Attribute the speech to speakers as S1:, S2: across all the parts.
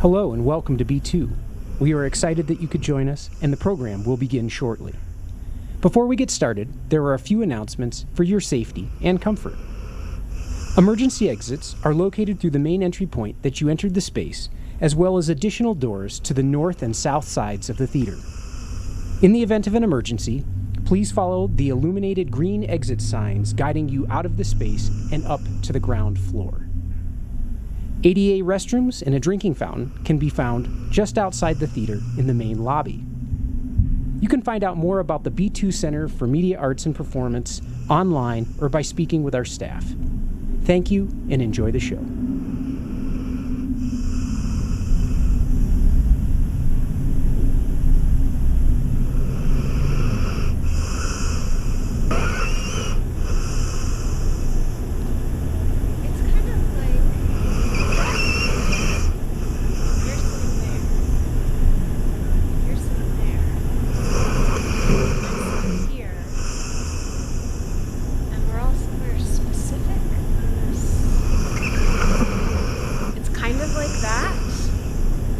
S1: Hello and welcome to B2. We are excited that you could join us, and the program will begin shortly. Before we get started, there are a few announcements for your safety and comfort. Emergency exits are located through the main entry point that you entered the space, as well as additional doors to the north and south sides of the theater. In the event of an emergency, please follow the illuminated green exit signs guiding you out of the space and up to the ground floor. ADA restrooms and a drinking fountain can be found just outside the theater in the main lobby. You can find out more about the B2 Center for Media Arts and Performance online or by speaking with our staff. Thank you and enjoy the show.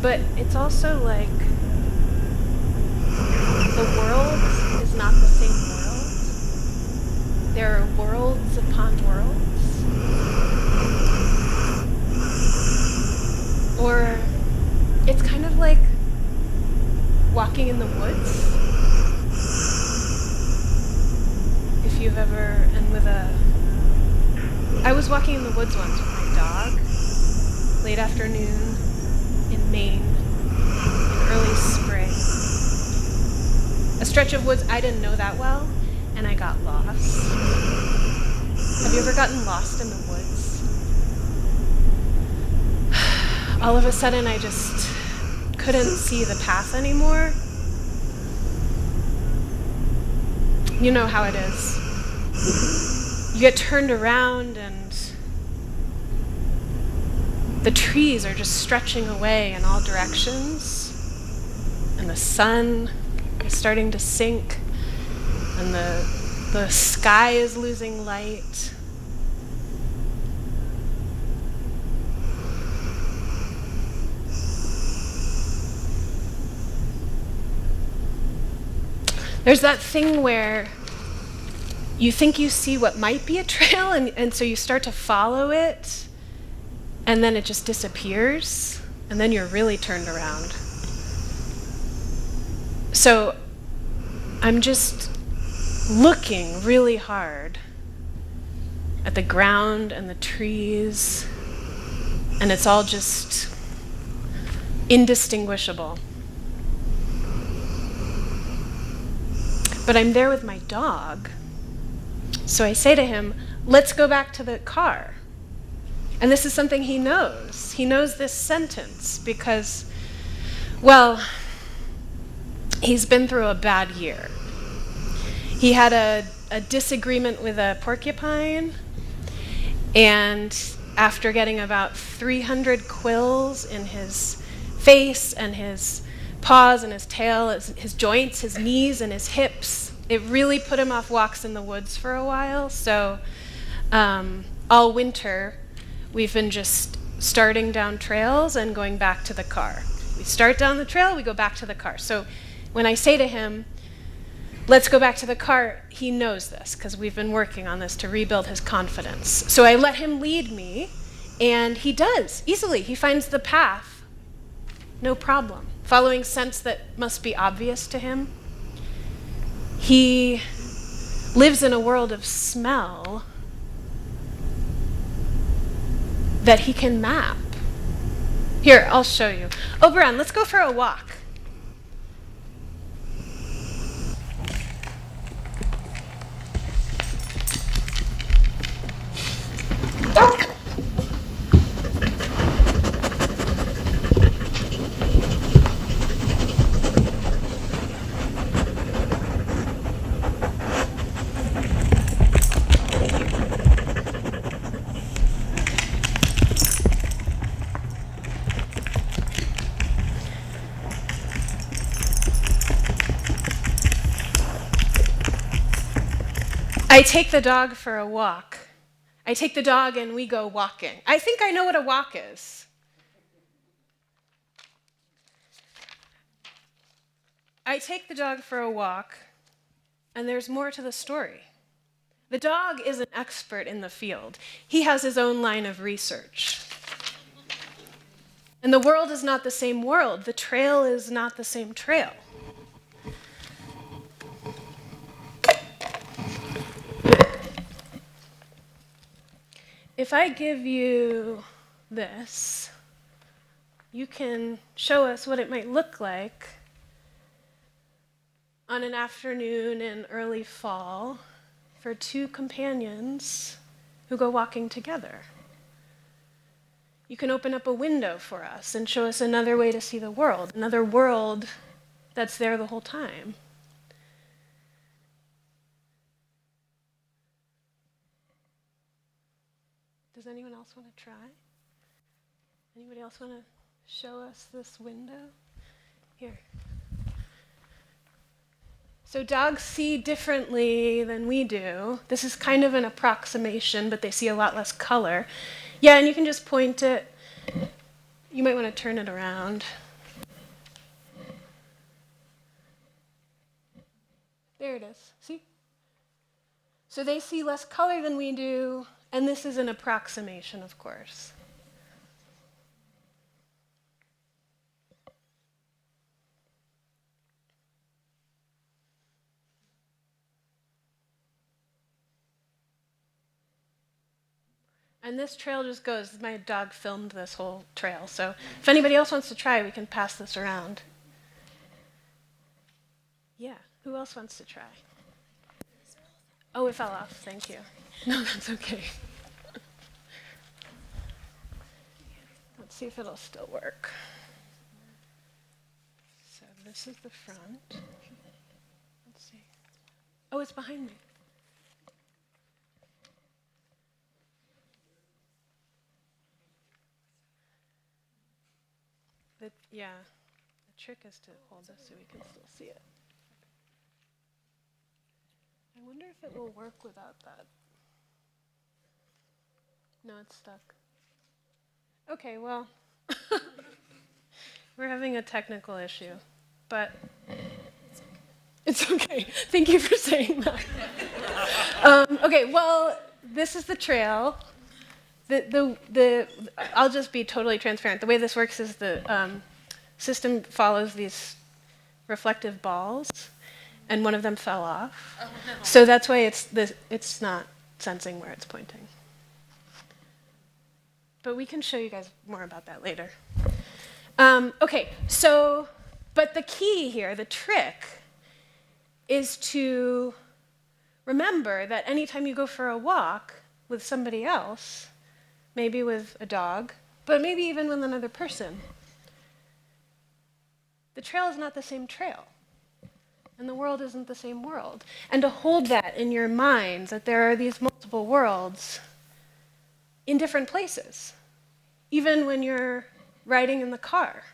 S2: But it's also like the world is not the same world. There are worlds upon worlds. Or it's kind of like walking in the woods. If you've ever, I was walking in the woods once with my dog, late afternoon, in Maine, in early spring. A stretch of woods I didn't know that well, and I got lost. Have you ever gotten lost in the woods? All of a sudden I just couldn't see the path anymore. You know how it is. You get turned around and the trees are just stretching away in all directions, and the sun is starting to sink, and the sky is losing light. There's that thing where you think you see what might be a trail, and so you start to follow it, and then it just disappears, and then you're really turned around. So I'm just looking really hard at the ground and the trees, and it's all just indistinguishable. But I'm there with my dog, so I say to him, let's go back to the car. And this is something he knows. He knows this sentence because, well, he's been through a bad year. He had a disagreement with a porcupine, and after getting about 300 quills in his face and his paws and his tail, his joints, his knees and his hips, it really put him off walks in the woods for a while. So all winter, we've been just starting down trails and going back to the car. We start down the trail, we go back to the car. So when I say to him, let's go back to the car, he knows this because we've been working on this to rebuild his confidence. So I let him lead me, and he does, easily. He finds the path, no problem, following scents that must be obvious to him. He lives in a world of smell that he can map. Here, I'll show you. Oberon, let's go for a walk. I take the dog for a walk. I take the dog and we go walking. I think I know what a walk is. I take the dog for a walk, and there's more to the story. The dog is an expert in the field. He has his own line of research. And the world is not the same world. The trail is not the same trail. If I give you this, you can show us what it might look like on an afternoon in early fall for two companions who go walking together. You can open up a window for us and show us another way to see the world, another world that's there the whole time. Does anyone else want to try? Anybody else want to show us this window? Here. So dogs see differently than we do. This is kind of an approximation, but they see a lot less color. Yeah, and you can just point it. You might want to turn it around. There it is. See? So they see less color than we do, and this is an approximation, of course. And this trail just goes. My dog filmed this whole trail, so if anybody else wants to try, we can pass this around. Yeah, who else wants to try? Oh, it fell off, thank you. No, that's okay. Let's see if it'll still work. So this is the front. Let's see. Oh, it's behind me. Yeah, the trick is to hold this so we can still see it. I wonder if it will work without that. No, it's stuck. Okay, well, we're having a technical issue, but it's okay. Thank you for saying that. Okay, well, this is the trail. I'll just be totally transparent. The way this works is the system follows these reflective balls, and one of them fell off. Oh, no. So that's why it's not sensing where it's pointing. But we can show you guys more about that later. Okay, so, but the key here, the trick, is to remember that anytime you go for a walk with somebody else, maybe with a dog, but maybe even with another person, the trail is not the same trail. And the world isn't the same world. And to hold that in your mind, that there are these multiple worlds in different places, even when you're riding in the car.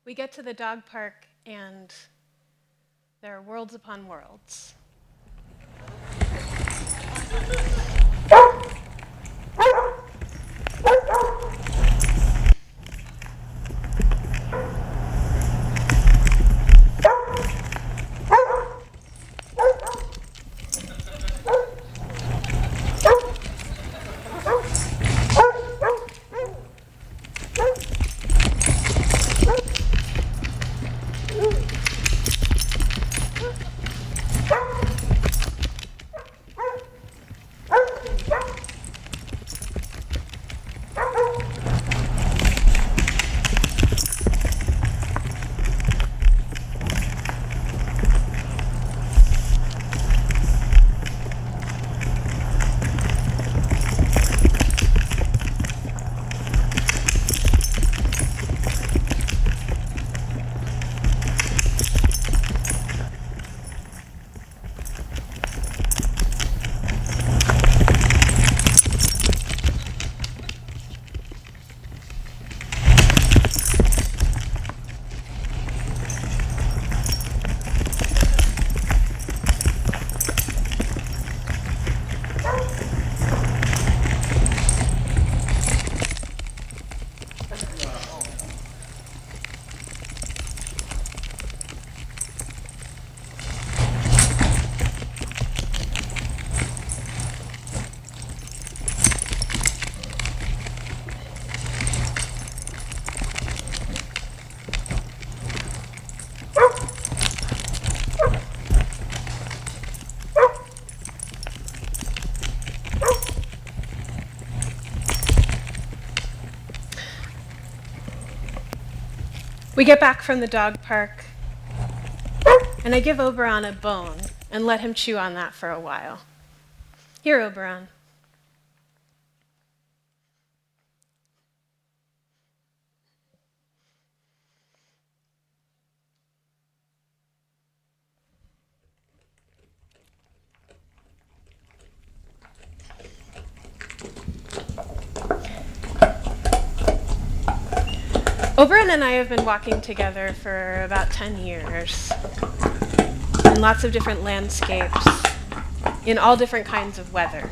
S2: We get to the dog park, and there are worlds upon worlds. We get back from the dog park, and I give Oberon a bone and let him chew on that for a while. Here, Oberon. Oberon and I have been walking together for about 10 years in lots of different landscapes, in all different kinds of weather.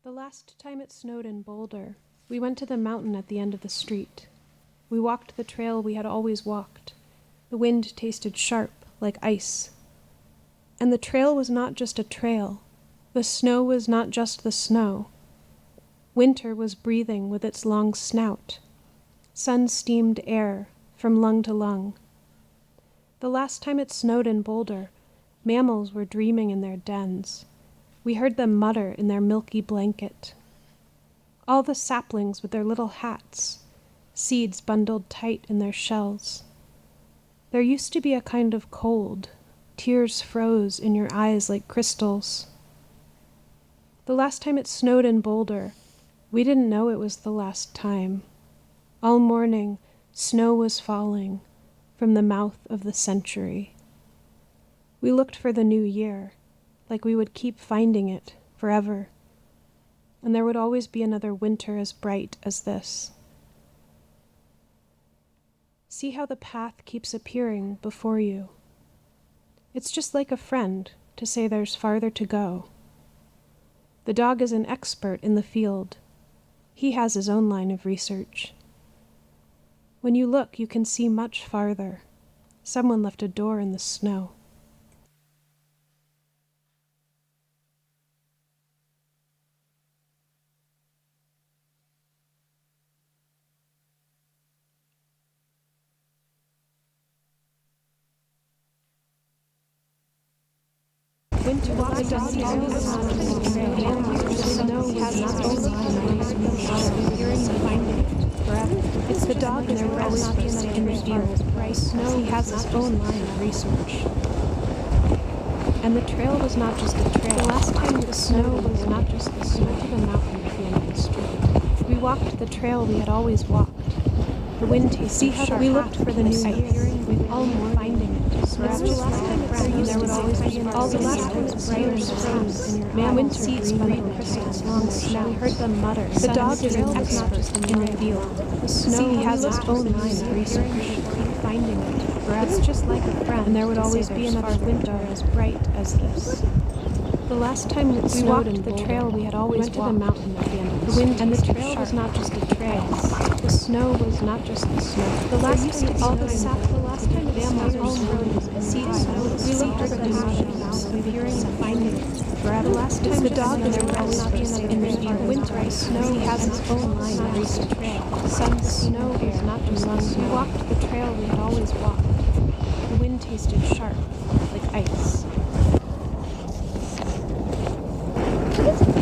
S3: The last time it snowed in Boulder, we went to the mountain at the end of the street. We walked the trail we had always walked. The wind tasted sharp, like ice. And the trail was not just a trail. The snow was not just the snow. Winter was breathing with its long snout. Sun steamed air from lung to lung. The last time it snowed in Boulder, mammals were dreaming in their dens. We heard them mutter in their milky blanket. All the saplings with their little hats, seeds bundled tight in their shells. There used to be a kind of cold. Tears froze in your eyes like crystals. The last time it snowed in Boulder, we didn't know it was the last time. All morning, snow was falling from the mouth of the century. We looked for the new year, like we would keep finding it forever, and there would always be another winter as bright as this. See how the path keeps appearing before you. It's just like a friend to say there's farther to go. The dog is an expert in the field. He has his own line of research. When you look, you can see much farther. Someone left a door in the snow. Winter was the snow has not forever. It's the dog and there always be another in the field. Snow has its own line of research. And the trail was not just a trail. The last time the snow was not just the snow. We went to the mountain at the end of the street. We walked the trail we had always walked. The wind tasted sharp. We looked for the new year. We all more finding it. It's just last time it rained. There would always be all the last time it rained and froze. Mammal seeds breathe crystals long snow. We heard them mutter. The dog is an expert in the field. The snow has its own line of research. Finding it. It's just like a friend. And there would always be another winter as bright as this. The last time it snowed in the trail we had always walked. We went to the mountain at the end of the wind, and the trail was not just a trail. The snow was not just the snow. The last time all the sap, the last time it snowed, all rose, seeds snowed. We looked for the mountains, appearing and finding it. The last time the dog was always not in the field. Winter snow has its own line of research. Sun, snow is not just lungs. We walked the trail we had always walked. The wind tasted sharp, like ice.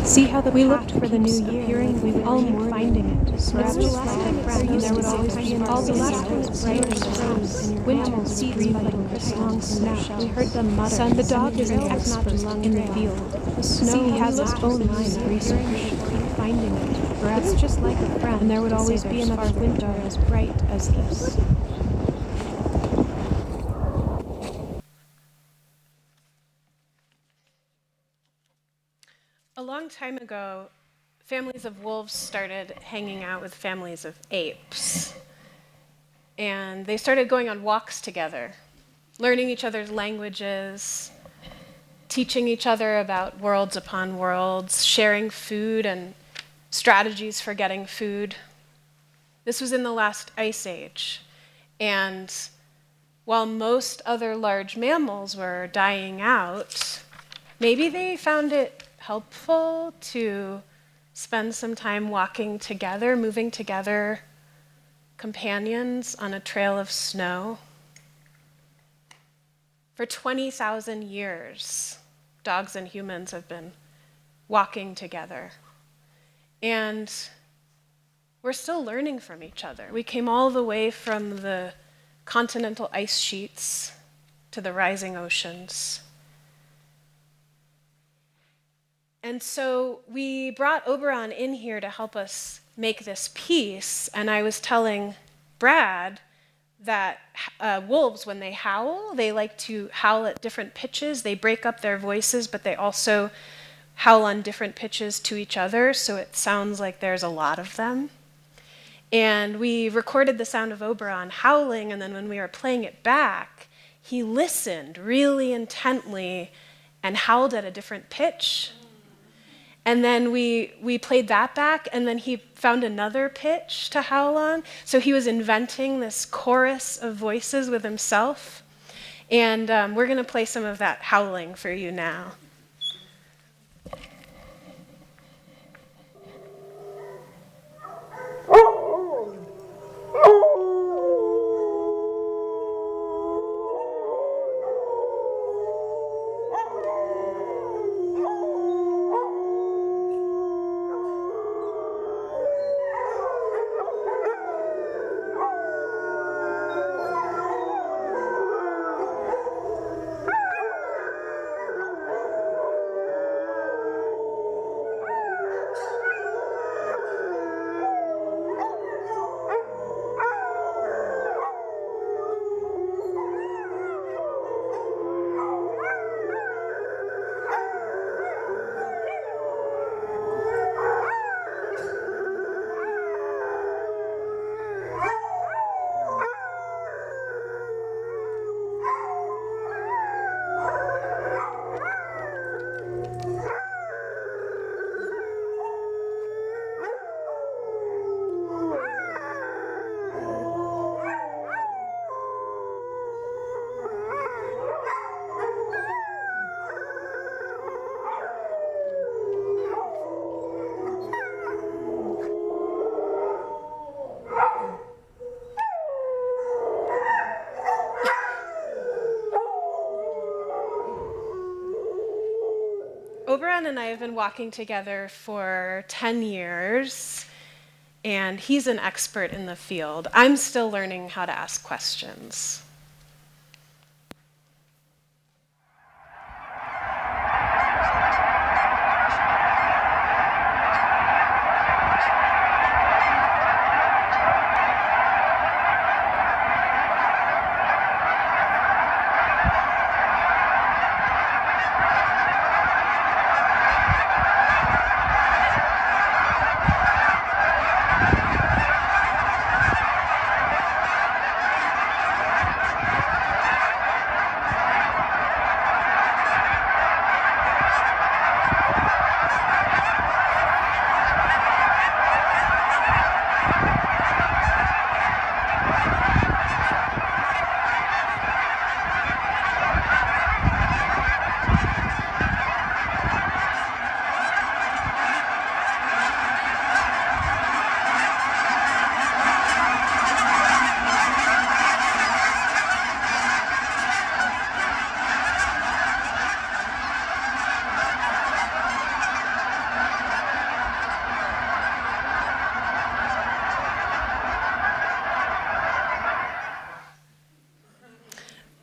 S3: See how we looked for the new year, we would all more finding it. It's the last time it rained, there would always be all the last time it rained and froze. Winter seeds breathe like crystal long snow. We heard them mutter. Sun, the dog is an expert in the field. The snow has its own line of research. Finding it. It's just like a friend, and there would always be another winter as bright as this.
S2: A long time ago, families of wolves started hanging out with families of apes. And they started going on walks together, learning each other's languages, teaching each other about worlds upon worlds, sharing food and strategies for getting food. This was in the last ice age. And while most other large mammals were dying out, maybe they found it helpful to spend some time walking together, moving together, companions on a trail of snow. For 20,000 years, dogs and humans have been walking together. And we're still learning from each other. We came all the way from the continental ice sheets to the rising oceans. And so we brought Oberon in here to help us make this piece, and I was telling Brad that wolves, when they howl, they like to howl at different pitches. They break up their voices, but they also howl on different pitches to each other, so it sounds like there's a lot of them. And we recorded the sound of Oberon howling, and then when we were playing it back, he listened really intently and howled at a different pitch. And then we played that back, and then he found another pitch to howl on. So he was inventing this chorus of voices with himself. And we're going to play some of that howling for you now. Oberon and I have been walking together for 10 years, and he's an expert in the field. I'm still learning how to ask questions.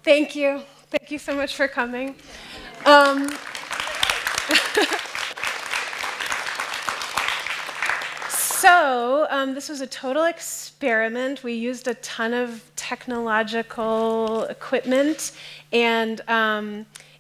S2: Thank you. Thank you so much for coming. This was a total experiment. We used a ton of technological equipment. And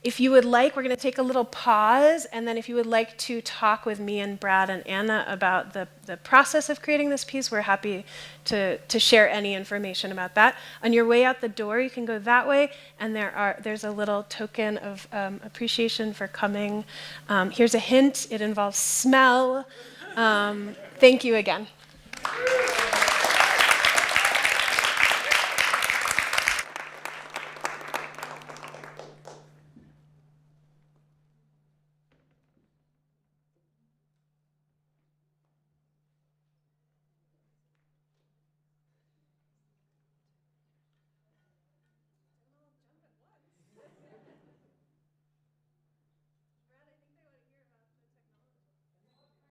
S2: if you would like, we're going to take a little pause. And then if you would like to talk with me and Brad and Anna about the process of creating this piece, we're happy to share any information about that. On your way out the door, you can go that way. And there's a little token of appreciation for coming. Here's a hint. It involves smell. Thank you again.